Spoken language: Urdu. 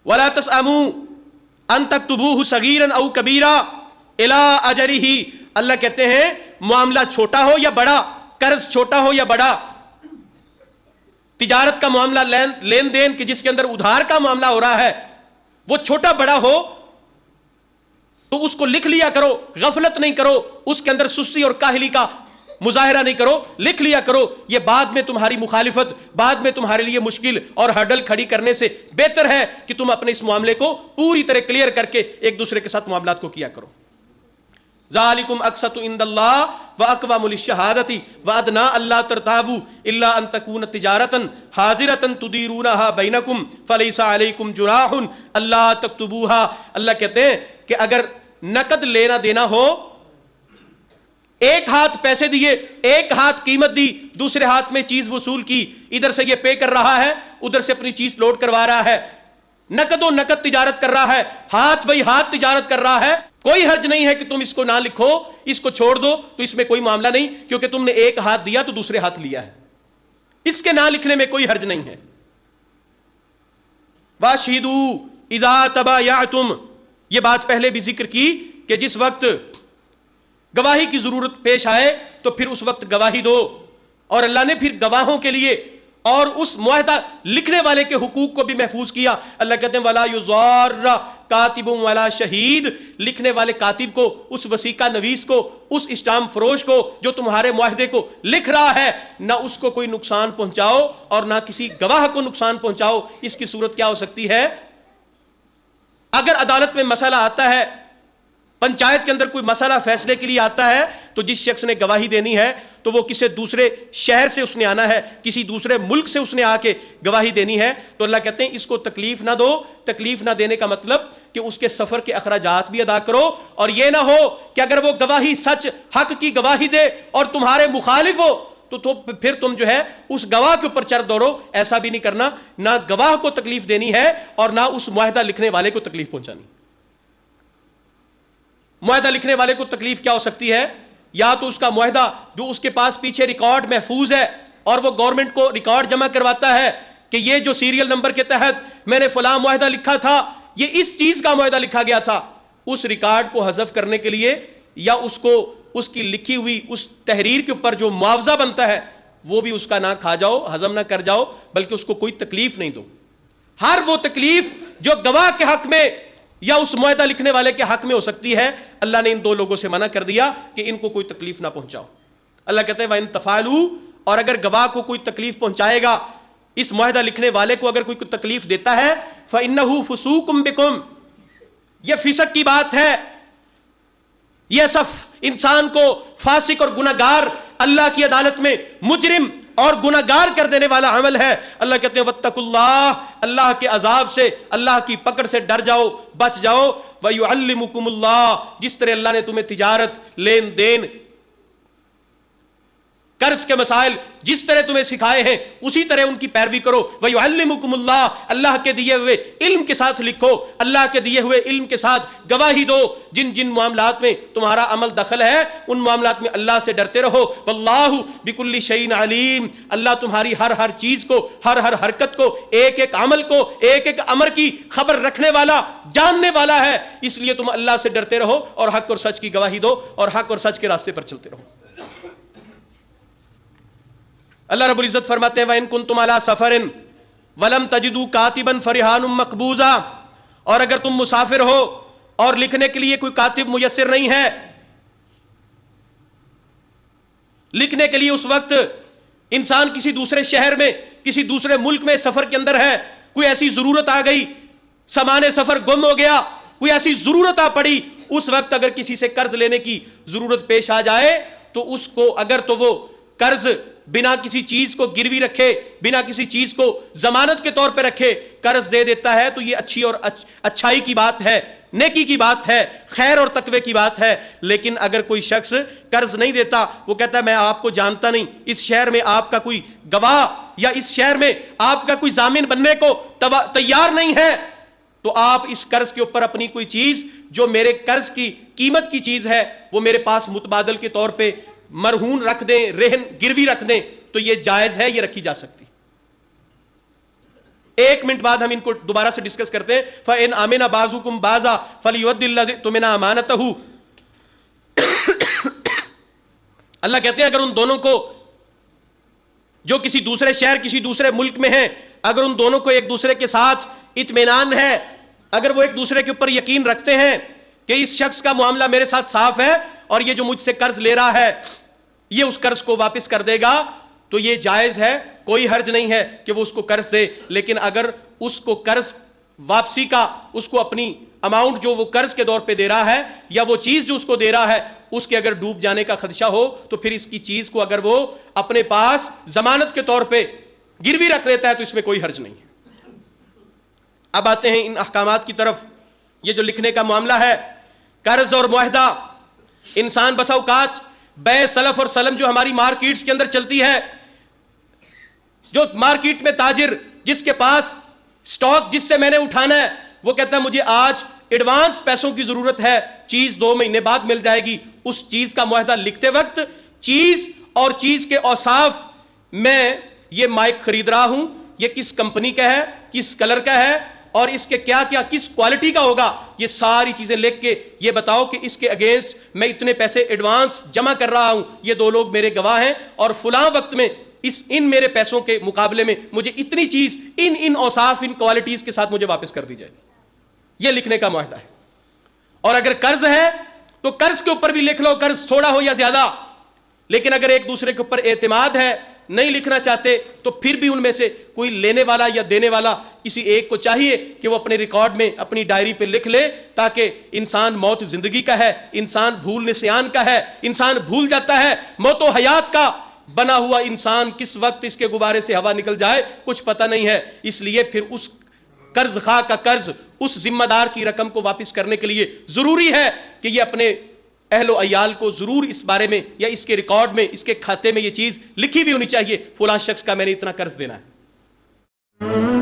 ولا تسأموا ان تكتبوه صغيرا او كبيرا الى اجله. اللہ کہتے ہیں معاملہ چھوٹا ہو یا بڑا، قرض چھوٹا ہو یا بڑا، تجارت کا معاملہ، لین دین کہ جس کے اندر ادھار کا معاملہ ہو رہا ہے، وہ چھوٹا بڑا ہو تو اس کو لکھ لیا کرو، غفلت نہیں کرو، اس کے اندر سستی اور کاہلی کا مظاہرہ نہیں کرو، لکھ لیا کرو. یہ بعد میں تمہاری مخالفت، بعد میں تمہارے لیے مشکل اور ہرڈل کھڑی کرنے سے بہتر ہے کہ تم اپنے اس معاملے کو پوری طرح کلیئر کر کے ایک دوسرے کے ساتھ معاملات کو کیا کرو. ذالکم اقسط عند اللہ واقوم للشہادۃ وادنی الا ترتابوا الا ان تکون تجارۃ حاضرۃ تدیرونها بینکم فلیس علیکم جناح الا تکتبوها. اللہ کہتے ہیں کہ اگر نقد لینا دینا ہو، ایک ہاتھ پیسے دیے، ایک ہاتھ قیمت دی، دوسرے ہاتھ میں چیز وصول کی، ادھر سے یہ پے کر رہا ہے، ادھر سے اپنی چیز لوڈ کروا رہا ہے، نقد و نقد تجارت کر رہا ہے، ہاتھ بھائی ہاتھ تجارت کر رہا ہے. کوئی حرج نہیں ہے کہ تم اس کو نہ لکھو، اس کو چھوڑ دو، تو اس میں کوئی معاملہ نہیں، کیونکہ تم نے ایک ہاتھ دیا تو دوسرے ہاتھ لیا ہے، اس کے نہ لکھنے میں کوئی حرج نہیں ہے. وَاشْهِدُوا إِذَا تَبَايَعْتُمْ. یہ بات پہلے بھی ذکر کی کہ جس وقت گواہی کی ضرورت پیش آئے تو پھر اس وقت گواہی دو. اور اللہ نے پھر گواہوں کے لیے اور اس معاہدہ لکھنے والے کے حقوق کو بھی محفوظ کیا. اللہ کہتے ہیں وَلَا يُضَارَّ کاتب ولا شہید. لکھنے والے کاتب کو، اس وثیقہ نویس کو، اس اسٹامپ فروش کو جو تمہارے معاہدے کو لکھ رہا ہے، نہ اس کو کوئی نقصان پہنچاؤ اور نہ کسی گواہ کو نقصان پہنچاؤ. اس کی صورت کیا ہو سکتی ہے؟ اگر عدالت میں مسئلہ آتا ہے، پنچایت کے اندر کوئی مسئلہ فیصلے کے لیے آتا ہے، تو جس شخص نے گواہی دینی ہے تو وہ کسی دوسرے شہر سے اس نے آنا ہے، کسی دوسرے ملک سے اس نے آ کے گواہی دینی ہے. تو اللہ کہتے ہیں اس کو تکلیف نہ دو. تکلیف نہ دینے کا مطلب کہ اس کے سفر کے اخراجات بھی ادا کرو، اور یہ نہ ہو کہ اگر وہ گواہی سچ حق کی گواہی دے اور تمہارے مخالف ہو تو پھر تم جو ہے اس گواہ کے اوپر چڑھ دوڑو. ایسا بھی نہیں کرنا. نہ گواہ کو تکلیف دینی ہے اور نہ اس معاہدہ لکھنے والے کو تکلیف پہنچانی. معاہدہ لکھنے والے کو تکلیف کیا ہو سکتی ہے؟ یا تو اس کا معاہدہ جو اس کے پاس پیچھے ریکارڈ محفوظ ہے اور وہ گورنمنٹ کو ریکارڈ جمع کرواتا ہے کہ یہ جو سیریل نمبر کے تحت میں نے فلاں معاہدہ لکھا تھا، یہ اس چیز کا معاہدہ لکھا گیا تھا، اس ریکارڈ کو حذف کرنے کے لیے یا اس کو اس کی لکھی ہوئی اس تحریر کے اوپر جو معاوضہ بنتا ہے وہ بھی اس کا نہ کھا جاؤ، ہضم نہ کر جاؤ، بلکہ اس کو کوئی تکلیف نہیں دو. ہر وہ تکلیف جو گواہ کے حق میں یا اس معاہدہ لکھنے والے کے حق میں ہو سکتی ہے، اللہ نے ان دو لوگوں سے منع کر دیا کہ ان کو کوئی تکلیف نہ پہنچاؤ. اللہ کہتے ہیں وَإِن تَفْعَلُوا. اور اگر گواہ کو کوئی تکلیف پہنچائے گا، اس معاہدہ لکھنے والے کو اگر کوئی تکلیف دیتا ہے، فَإِنَّهُ فُسُوقٌ بِكُمْ. یہ فسق کی بات ہے، یہ صف انسان کو فاسق اور گناہگار، اللہ کی عدالت میں مجرم اور گناہگار کر دینے والا عمل ہے. اللہ کہتے ہیں واتقوا اللہ. اللہ کے عذاب سے، اللہ کی پکڑ سے ڈر جاؤ، بچ جاؤ. وَيُعَلِّمُكُمُ اللَّهُ. جس طرح اللہ نے تمہیں تجارت، لین دین، قرض کے مسائل جس طرح تمہیں سکھائے ہیں اسی طرح ان کی پیروی کرو. وَيُعَلِّمُكُمُ اللَّهُ. اللہ کے دیے ہوئے علم کے ساتھ لکھو، اللہ کے دیے ہوئے علم کے ساتھ گواہی دو. جن جن معاملات میں تمہارا عمل دخل ہے ان معاملات میں اللہ سے ڈرتے رہو. وَاللَّهُ بِكُلِّ شَيْءٍ عَلِيمٌ. اللہ تمہاری ہر چیز کو، ہر حرکت کو، ایک ایک عمل کو، ایک ایک امر کی خبر رکھنے والا، جاننے والا ہے. اس لیے تم اللہ سے ڈرتے رہو اور حق اور سچ کی گواہی دو اور حق اور سچ کے راستے پر چلتے رہو. اللہ رب العزت فرماتے ہیں وَإِن كُنتُمْ عَلَىٰ سَفَرٍ وَلَمْ تَجِدُوا كَاتِبًا فَرِهَانٌ مَقْبُوضًا. اور اگر تم مسافر ہو اور لکھنے کے لیے کوئی کاتب میسر نہیں ہے، لکھنے کے لیے اس وقت انسان کسی دوسرے شہر میں، کسی دوسرے ملک میں سفر کے اندر ہے، کوئی ایسی ضرورت آ گئی، سامان سفر گم ہو گیا، کوئی ایسی ضرورت آ پڑی، اس وقت اگر کسی سے قرض لینے کی ضرورت پیش آ جائے تو اس کو اگر تو وہ قرض بنا کسی چیز کو گروی رکھے، بنا کسی چیز کو ضمانت کے طور پہ رکھے قرض دے دیتا ہے تو یہ اچھی اور اچھائی کی بات ہے، نیکی کی بات ہے، خیر اور تقوی کی بات ہے. لیکن اگر کوئی شخص قرض نہیں دیتا، وہ کہتا ہے میں آپ کو جانتا نہیں، اس شہر میں آپ کا کوئی گواہ یا اس شہر میں آپ کا کوئی ضامن بننے کو تیار نہیں ہے، تو آپ اس قرض کے اوپر اپنی کوئی چیز جو میرے قرض کی قیمت کی چیز ہے وہ میرے پاس متبادل کے طور پہ مرہون رکھ دیں، رہن گروی رکھ دیں، تو یہ جائز ہے، یہ رکھی جا سکتی. ایک منٹ بعد ہم ان کو دوبارہ سے ڈسکس کرتے ہیں. فَإِنْ آمِنَ بَعْضُكُمْ بَعْضًا فَلْيُؤَدِّ الَّذِي اؤْتُمِنَ أَمَانَتَهُ. اللہ کہتے ہیں اگر ان دونوں کو جو کسی دوسرے شہر کسی دوسرے ملک میں ہیں, اگر ان دونوں کو ایک دوسرے کے ساتھ اطمینان ہے, اگر وہ ایک دوسرے کے اوپر یقین رکھتے ہیں کہ اس شخص کا معاملہ میرے ساتھ صاف ہے اور یہ جو مجھ سے قرض لے رہا ہے یہ اس قرض کو واپس کر دے گا, تو یہ جائز ہے, کوئی حرج نہیں ہے کہ وہ اس کو قرض دے. لیکن اگر اس کو قرض واپسی کا, اس کو اپنی اماؤنٹ جو وہ قرض کے دور پہ دے رہا ہے یا وہ چیز جو اس کو دے رہا ہے اس کے اگر ڈوب جانے کا خدشہ ہو, تو پھر اس کی چیز کو اگر وہ اپنے پاس ضمانت کے طور پہ گروی رکھ لیتا ہے تو اس میں کوئی حرج نہیں ہے. اب آتے ہیں ان احکامات کی طرف. یہ جو لکھنے کا معاملہ ہے, قرض اور معاہدہ, انسان بسا اوقات بے سلف اور سلم جو ہماری مارکیٹس کے اندر چلتی ہے, جو مارکیٹ میں تاجر جس کے پاس سٹاک جس سے میں نے اٹھانا ہے وہ کہتا ہے مجھے آج ایڈوانس پیسوں کی ضرورت ہے, چیز 2 مہینے بعد مل جائے گی. اس چیز کا معاہدہ لکھتے وقت چیز اور چیز کے اوصاف, میں یہ مائک خرید رہا ہوں, یہ کس کمپنی کا ہے, کس کلر کا ہے اور اس کے کیا کیا کس کوالٹی کا ہوگا, یہ ساری چیزیں لکھ کے یہ بتاؤ کہ اس کے اگینسٹ میں اتنے پیسے ایڈوانس جمع کر رہا ہوں, یہ 2 لوگ میرے گواہ ہیں اور فلاں وقت میں ان میرے پیسوں کے مقابلے میں مجھے اتنی چیز ان اوصاف ان کوالٹیز کے ساتھ مجھے واپس کر دی جائے گی. یہ لکھنے کا معاہدہ ہے. اور اگر قرض ہے تو قرض کے اوپر بھی لکھ لو, قرض تھوڑا ہو یا زیادہ. لیکن اگر ایک دوسرے کے اوپر اعتماد ہے, نہیں لکھنا چاہتے, تو پھر بھی ان میں سے کوئی لینے والا یا دینے والا کسی ایک کو چاہیے کہ وہ اپنے ریکارڈ میں اپنی ڈائری پہ لکھ لے, تاکہ انسان موت زندگی کا ہے, انسان بھول نسیان کا ہے, انسان بھول جاتا ہے, موت و حیات کا بنا ہوا انسان کس وقت اس کے غبارے سے ہوا نکل جائے کچھ پتہ نہیں ہے. اس لیے پھر اس قرض خواہ کا قرض, اس ذمہ دار کی رقم کو واپس کرنے کے لیے ضروری ہے کہ یہ اپنے اہل و عیال کو ضرور اس بارے میں یا اس کے ریکارڈ میں, اس کے کھاتے میں یہ چیز لکھی بھی ہونی چاہیے, فلاں شخص کا میں نے اتنا قرض دینا ہے.